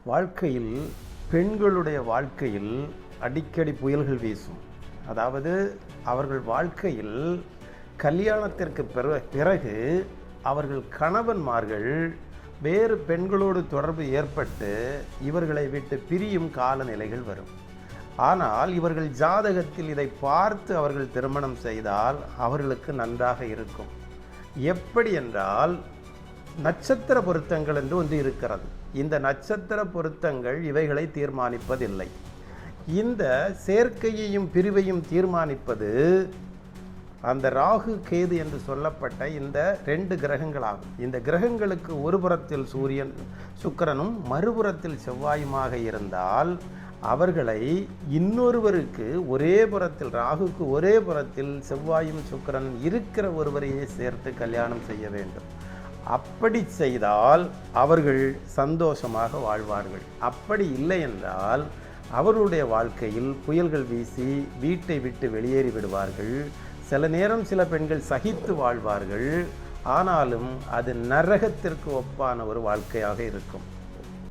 வாழ்க்கையில் பெண்களுடைய வாழ்க்கையில் அடிக்கடி புயல்கள் வீசும். அதாவது அவர்கள் வாழ்க்கையில் கல்யாணத்திற்கு பிறகு அவர்கள் கணவன்மார்கள் வேறு பெண்களோடு தொடர்பு ஏற்பட்டு இவர்களை விட்டு பிரியும் காலநிலைகள் வரும். ஆனால் இவர்கள் ஜாதகத்தில் இதை பார்த்து அவர்கள் திருமணம் செய்தால் அவர்களுக்கு நன்றாக இருக்கும். எப்படி என்றால், நட்சத்திர பொருத்தங்கள் என்று ஒன்று இருக்கிறது. இந்த நட்சத்திர பொருத்தங்கள் இவைகளை தீர்மானிப்பதில்லை. இந்த சேர்க்கையையும் பிரிவையும் தீர்மானிப்பது அந்த ராகு கேது என்று சொல்லப்பட்ட இந்த 2 கிரகங்களாகும். இந்த கிரகங்களுக்கு ஒரு புறத்தில் சூரியன் சுக்கிரனும் மறுபுறத்தில் செவ்வாயுமாக இருந்தால் அவர்களை இன்னொருவருக்கு ஒரே புறத்தில், ராகுக்கு ஒரே புறத்தில் செவ்வாயும் சுக்கிரன் இருக்கிற ஒருவரையே சேர்த்து கல்யாணம் செய்ய வேண்டும். அப்படி செய்தால் அவர்கள் சந்தோஷமாக வாழ்வார்கள். அப்படி இல்லை என்றால் அவர்களுடைய வாழ்க்கையில் புயல்கள் வீசி வீட்டை விட்டு வெளியேறி விடுவார்கள். சில நேரம் சில பெண்கள் சகித்து வாழ்வார்கள். ஆனாலும் அது நரகத்திற்கு ஒப்பான ஒரு வாழ்க்கையாக இருக்கும்.